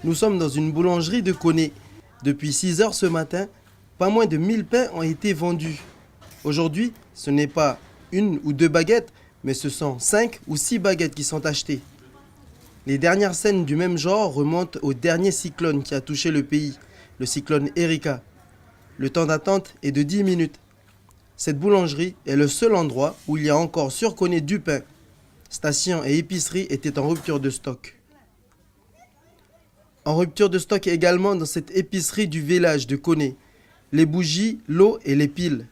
Nous sommes dans une boulangerie de Koné. Depuis 6 heures ce matin, pas moins de 1000 pains ont été vendus. Aujourd'hui, ce n'est pas 1 ou 2 baguettes, mais ce sont 5 ou 6 baguettes qui sont achetées. Les dernières scènes du même genre remontent au dernier cyclone qui a touché le pays, le cyclone Erika. Le temps d'attente est de 10 minutes. Cette boulangerie est le seul endroit où il y a encore sur Koné du pain. Stations et épiceries étaient en rupture de stock. En rupture de stock également dans cette épicerie du village de Koné. Les bougies, l'eau et les piles.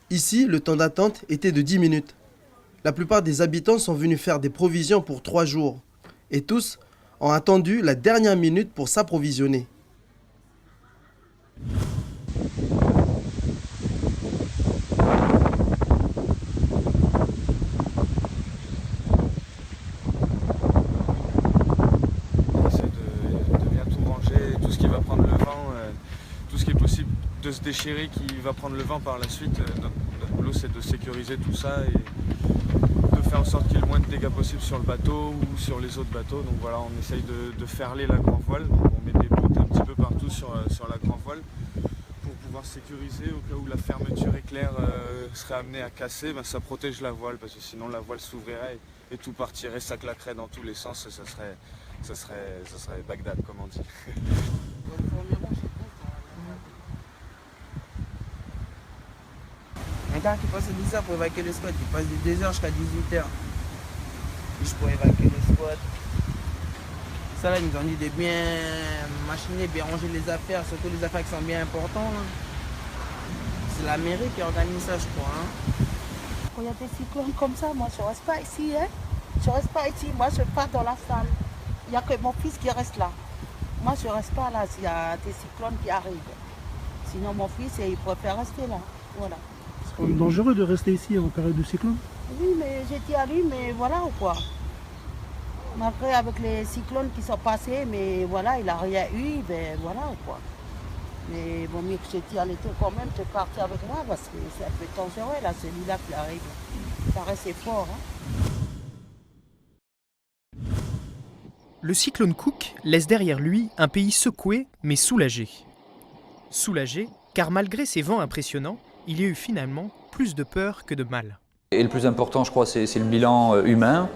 Ici, le temps d'attente était de 10 minutes. La plupart des habitants sont venus faire des provisions pour 3 jours. Et tous ont attendu la dernière minute pour s'approvisionner. De se déchirer qui va prendre le vent par la suite. Notre boulot, c'est de sécuriser tout ça et de faire en sorte qu'il y ait le moins de dégâts possible sur le bateau ou sur les autres bateaux. Donc voilà, on essaye de ferler la grand voile. Donc on met des poutres un petit peu partout sur la grand voile pour pouvoir sécuriser au cas où la fermeture éclair serait amenée à casser. Ben, ça protège la voile parce que sinon la voile s'ouvrirait et tout partirait, ça claquerait dans tous les sens et ça serait Bagdad, comme on dit. Un gars qui passe 10 heures pour évacuer le squat, il passe de 2 heures jusqu'à 18 heures. Juste pour évacuer le squat. Ça là, ils nous ont dit de bien machiner, bien ranger les affaires, surtout les affaires qui sont bien importantes. C'est la mairie qui organise ça, je crois. Quand il y a des cyclones comme ça, moi je reste pas ici. Je reste pas ici, moi je pars dans la salle. Il n'y a que mon fils qui reste là. Moi je reste pas là s'il y a des cyclones qui arrivent. Sinon mon fils, il préfère rester là. Voilà. C'est quand même dangereux de rester ici en période de cyclone. Oui, mais j'ai dit à lui, mais voilà ou quoi. Malgré avec les cyclones qui sont passés, mais voilà, il n'a rien eu, ben voilà ou quoi. Mais il vaut mieux que je t'y allais quand même te partir avec moi parce que c'est un peu dangereux là, celui-là qui arrive. Ça reste fort. Le cyclone Cook laisse derrière lui un pays secoué mais soulagé. Soulagé car malgré ces vents impressionnants, il y a eu finalement plus de peur que de mal. Et le plus important, je crois, c'est le bilan humain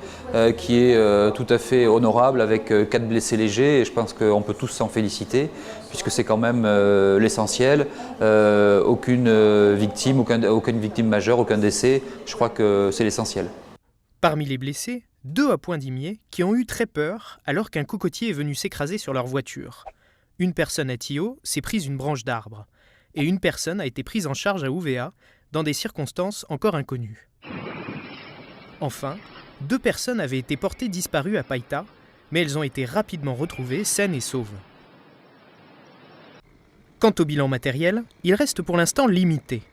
qui est tout à fait honorable avec 4 blessés légers et je pense qu'on peut tous s'en féliciter puisque c'est quand même l'essentiel. Aucune victime majeure, aucun décès, je crois que c'est l'essentiel. Parmi les blessés, 2 à Pointe-d'Imier qui ont eu très peur alors qu'un cocotier est venu s'écraser sur leur voiture. Une personne à Thillot s'est prise une branche d'arbre et une personne a été prise en charge à Ouvéa dans des circonstances encore inconnues. Enfin, 2 personnes avaient été portées disparues à Païta, mais elles ont été rapidement retrouvées saines et sauves. Quant au bilan matériel, il reste pour l'instant limité.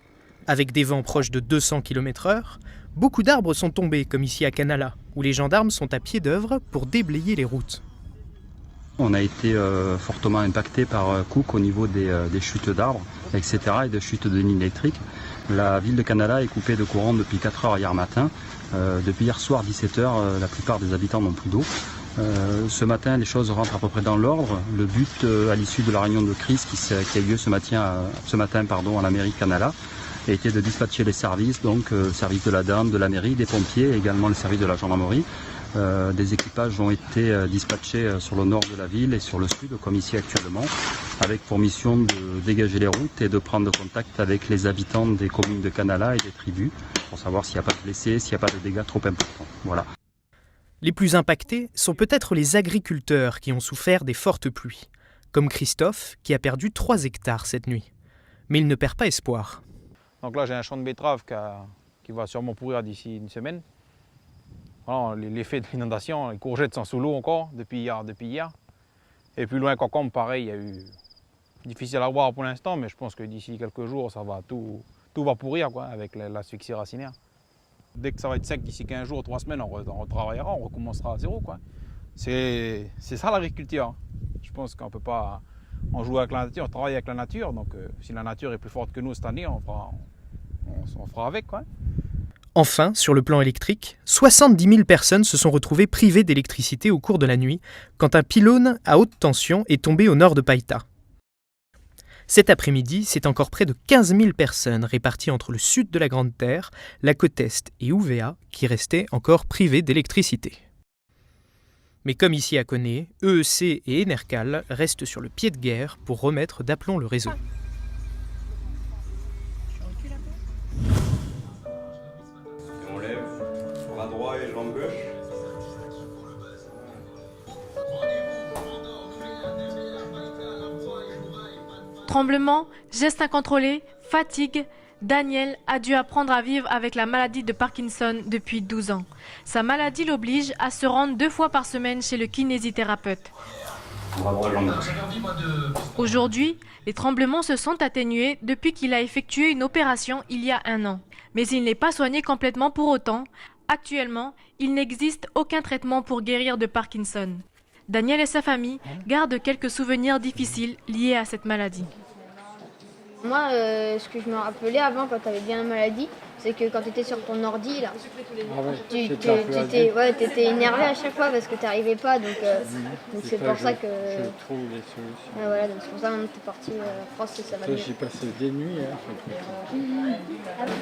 Avec des vents proches de 200 km/h, beaucoup d'arbres sont tombés, comme ici à Canala, où les gendarmes sont à pied d'œuvre pour déblayer les routes. On a été fortement impacté par Cook au niveau des chutes d'arbres, etc. et de chutes de lignes électriques. La ville de Canala est coupée de courant depuis 4 heures hier matin. Depuis hier soir 17 heures, la plupart des habitants n'ont plus d'eau. Ce matin, les choses rentrent à peu près dans l'ordre. Le but, à l'issue de la réunion de crise qui a eu lieu ce matin à la mairie de Canala, a été de dispatcher les services, donc service de la DAN, de la mairie, des pompiers, et également le service de la gendarmerie. Des équipages ont été dispatchés sur le nord de la ville et sur le sud, comme ici actuellement, avec pour mission de dégager les routes et de prendre contact avec les habitants des communes de Canala et des tribus, pour savoir s'il n'y a pas de blessés, s'il n'y a pas de dégâts trop importants. Voilà. Les plus impactés sont peut-être les agriculteurs qui ont souffert des fortes pluies, comme Christophe qui a perdu 3 hectares cette nuit. Mais il ne perd pas espoir. Donc là j'ai un champ de betteraves qui va sûrement pourrir d'ici une semaine. Voilà, l'effet de l'inondation, les courgettes sont sous l'eau encore depuis hier. Et plus loin, Concombre, pareil, il y a eu... Difficile à voir pour l'instant, mais je pense que d'ici quelques jours, ça va tout va pourrir quoi, avec l'asphyxie racinaire. Dès que ça va être sec, d'ici 15 jours, 3 semaines, on retravaillera, on recommencera à zéro. C'est ça l'agriculture. Je pense qu'on ne peut pas on joue avec la nature, on travaille avec la nature. Donc si la nature est plus forte que nous cette année, on fera avec. Quoi. Enfin, sur le plan électrique, 70 000 personnes se sont retrouvées privées d'électricité au cours de la nuit quand un pylône à haute tension est tombé au nord de Païta. Cet après-midi, c'est encore près de 15 000 personnes réparties entre le sud de la Grande Terre, la côte Est et Ouvéa qui restaient encore privées d'électricité. Mais comme ici à Koné, EEC et Enercal restent sur le pied de guerre pour remettre d'aplomb le réseau. On lève, bras droit et jambe gauche. Tremblement, gestes incontrôlés, fatigue, Daniel a dû apprendre à vivre avec la maladie de Parkinson depuis 12 ans. Sa maladie l'oblige à se rendre 2 fois par semaine chez le kinésithérapeute. Aujourd'hui, les tremblements se sont atténués depuis qu'il a effectué une opération il y a 1 an. Mais il n'est pas soigné complètement pour autant. Actuellement, il n'existe aucun traitement pour guérir de Parkinson. Daniel et sa famille gardent quelques souvenirs difficiles liés à cette maladie. Moi, ce que je me rappelais avant quand tu avais bien la maladie, c'est que quand tu étais sur ton ordi, là, tu étais énervé à chaque fois parce que tu n'arrivais pas. Donc c'est pour ça que... Je trouve des solutions. Voilà, donc c'est pour ça que tu es parti en France et ça va mieux. J'ai passé des nuits.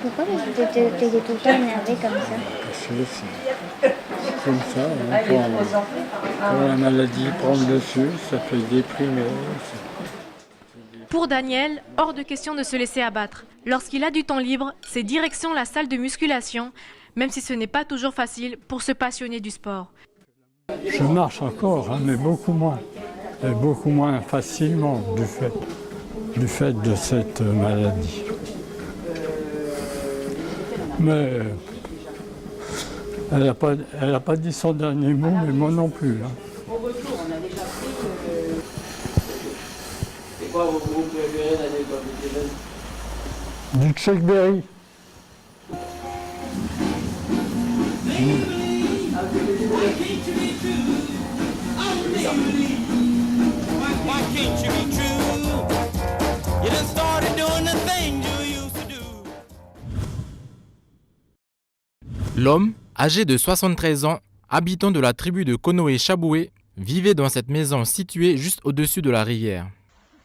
Pourquoi tu étais tout le temps énervé comme ça? Parce que c'est comme ça. Quand la maladie prend le dessus, ça fait déprimer. Pour Daniel, hors de question de se laisser abattre. Lorsqu'il a du temps libre, c'est direction la salle de musculation, même si ce n'est pas toujours facile pour se passionner du sport. Je marche encore, mais beaucoup moins. Et beaucoup moins facilement du fait de cette maladie. Mais elle n'a pas dit son dernier mot, mais moi non plus. Au retour, on a déjà pris C'est quoi vos groupes préférés d'aller quand vous étiez jeune? Du Chuck Berry. L'homme, âgé de 73 ans, habitant de la tribu de Konoé-Chaboué, vivait dans cette maison située juste au-dessus de la rivière.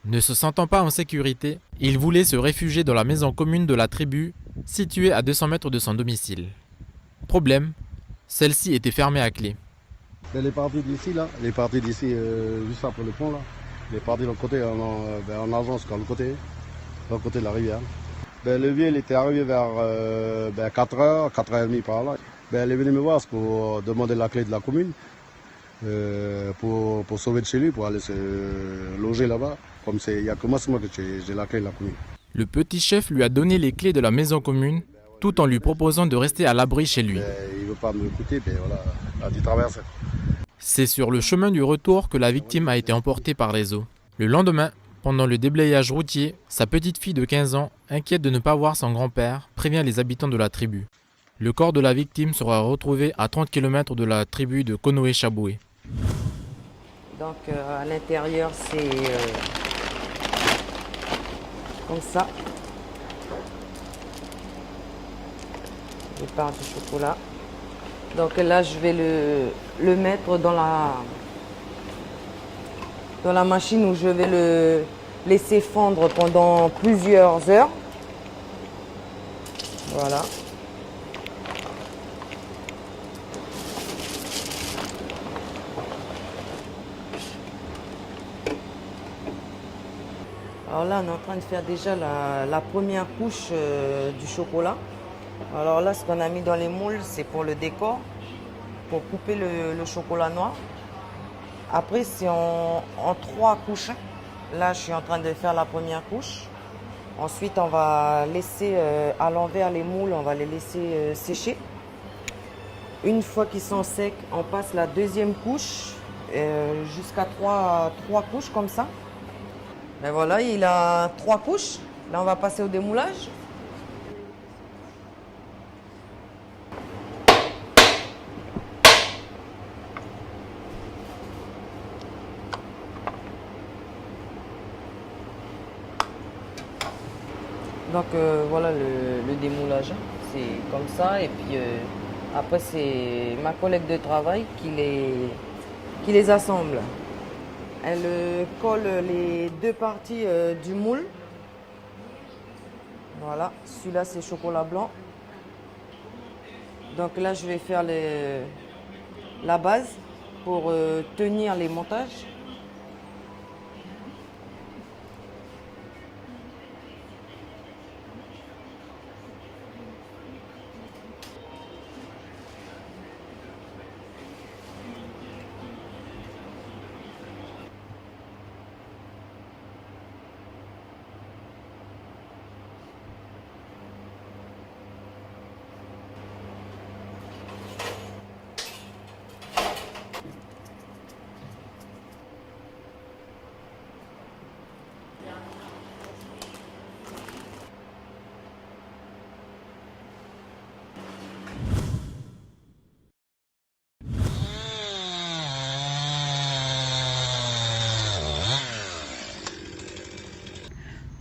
Ne se sentant pas en sécurité, il voulait se réfugier dans la maison commune de la tribu, située à 200 mètres de son domicile. Problème, celle-ci était fermée à clé. Elle est partie d'ici, là. Elle est partie d'ici, juste après le pont, là. Elle est partie de l'autre côté, en agence, de l'autre côté de la rivière. Le vieux, il était arrivé vers 4h, 4h30 par là. Elle est venue me voir pour demander la clé de la commune, pour sauver de chez lui, pour aller se loger là-bas. Comme il n'y a que moi, c'est moi que j'ai la clé de la commune. Le petit chef lui a donné les clés de la maison commune, tout en lui proposant de rester à l'abri chez lui. Il ne veut pas m'écouter, voilà, il a dû traverser. C'est sur le chemin du retour que la victime a été emportée par les eaux. Le lendemain, pendant le déblayage routier, sa petite fille de 15 ans, inquiète de ne pas voir son grand-père, prévient les habitants de la tribu. Le corps de la victime sera retrouvé à 30 km de la tribu de Konoé-Chaboué. Donc à l'intérieur, c'est comme ça. Je pars du chocolat. Donc là, je vais le mettre dans la machine où je vais le laisser fondre pendant plusieurs heures. Voilà. Alors là, on est en train de faire déjà la première couche du chocolat. Alors là, ce qu'on a mis dans les moules, c'est pour le décor, pour couper le chocolat noir. Après, c'est en 3 couches. Là, je suis en train de faire la première couche. Ensuite, on va laisser à l'envers les moules, on va les laisser sécher. Une fois qu'ils sont secs, on passe la deuxième couche, jusqu'à 3 couches comme ça. Et voilà, il a 3 couches. Là, on va passer au démoulage. Donc voilà le démoulage, c'est comme ça. Et puis après, c'est ma collègue de travail qui les assemble. Elle colle les 2 parties du moule. Voilà, celui-là c'est chocolat blanc. Donc là, je vais faire la base pour tenir les montages.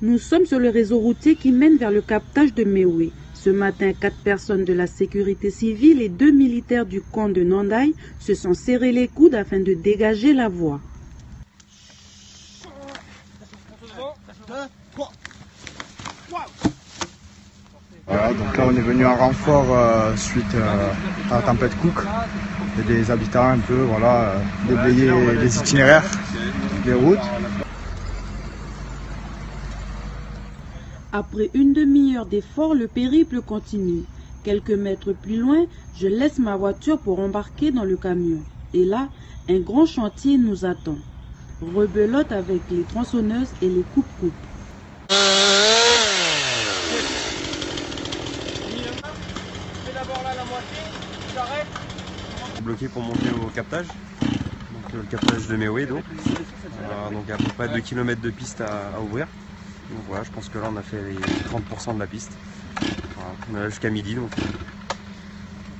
Nous sommes sur le réseau routier qui mène vers le captage de Méoué. Ce matin, 4 personnes de la sécurité civile et 2 militaires du camp de Nandaï se sont serrés les coudes afin de dégager la voie. Voilà, donc là on est venu en renfort suite à la tempête Cook. Il y a des habitants un peu, voilà, déblayer les itinéraires, les routes. Après une demi-heure d'effort, le périple continue. Quelques mètres plus loin, je laisse ma voiture pour embarquer dans le camion. Et là, un grand chantier nous attend. Rebelote avec les tronçonneuses et les coupes-coupes. Bloqué pour monter au captage, donc le captage de Méoué donc il y a à peu près 2 km de piste à ouvrir. Donc voilà, je pense que là on a fait les 30% de la piste. Voilà, on est là jusqu'à midi, donc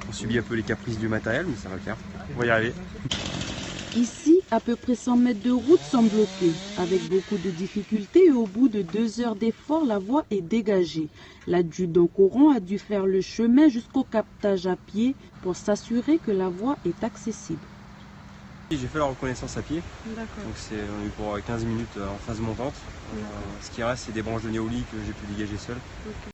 on subit un peu les caprices du matériel, mais ça va le faire. On va y arriver. Ici, à peu près 100 mètres de route sont bloqués. Avec beaucoup de difficultés et au bout de 2 heures d'effort, la voie est dégagée. L'adjudant Coron a dû faire le chemin jusqu'au captage à pied pour s'assurer que la voie est accessible. J'ai fait la reconnaissance à pied, D'accord. donc on est pour 15 minutes en phase montante. Ce qui reste, c'est des branches de néolie que j'ai pu dégager seul. Okay.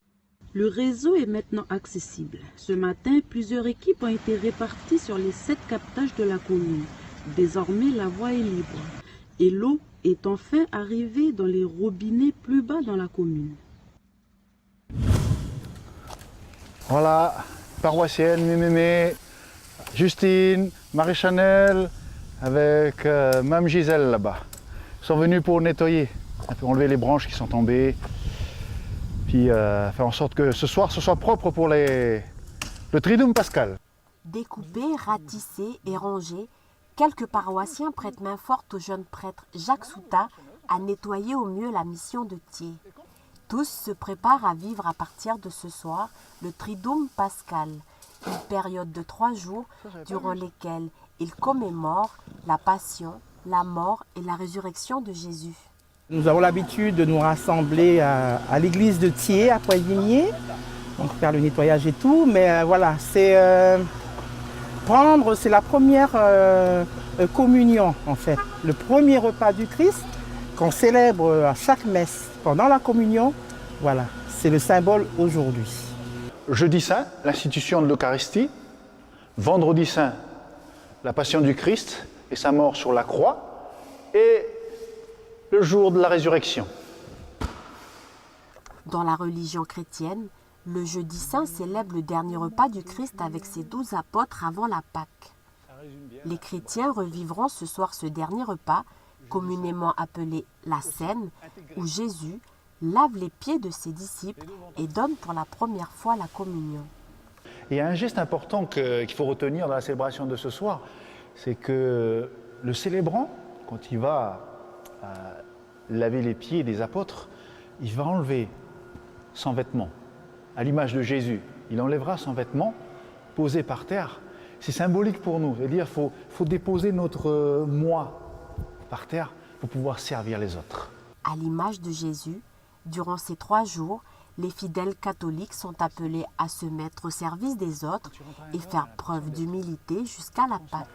Le réseau est maintenant accessible. Ce matin, plusieurs équipes ont été réparties sur les 7 captages de la commune. Désormais, la voie est libre. Et l'eau est enfin arrivée dans les robinets plus bas dans la commune. Voilà, paroissienne, Mémémé, Justine, Marie-Chanel, avec Mme Gisèle là-bas. Ils sont venus pour nettoyer, un peu enlever les branches qui sont tombées, puis faire en sorte que ce soir ce soit propre pour le Triduum Pascal. Découpés, ratissés et rangés, quelques paroissiens prêtent main forte au jeune prêtre Jacques Souta à nettoyer au mieux la mission de Thiers. Tous se préparent à vivre à partir de ce soir le Triduum Pascal, une période de 3 jours durant lesquels ils commémorent la passion, la mort et la résurrection de Jésus. Nous avons l'habitude de nous rassembler à l'église de Thiers, à Poivigné, donc faire le nettoyage et tout, mais voilà, c'est la première communion en fait, le premier repas du Christ qu'on célèbre à chaque messe pendant la communion, voilà, c'est le symbole aujourd'hui. Jeudi saint, l'institution de l'Eucharistie. Vendredi saint, la passion du Christ et sa mort sur la croix. Et le jour de la résurrection. Dans la religion chrétienne, le jeudi saint célèbre le dernier repas du Christ avec ses 12 apôtres avant la Pâque. Les chrétiens revivront ce soir ce dernier repas, communément appelé la Cène, où Jésus lave les pieds de ses disciples et donne pour la première fois la communion. Et il y a un geste important qu'il faut retenir dans la célébration de ce soir, c'est que le célébrant, quand il va laver les pieds des apôtres, il va enlever son vêtement, à l'image de Jésus. Il enlèvera son vêtement posé par terre. C'est symbolique pour nous, c'est-à-dire qu'il faut déposer notre moi par terre pour pouvoir servir les autres. À l'image de Jésus, durant ces 3 jours, les fidèles catholiques sont appelés à se mettre au service des autres et faire preuve d'humilité jusqu'à la Pâque.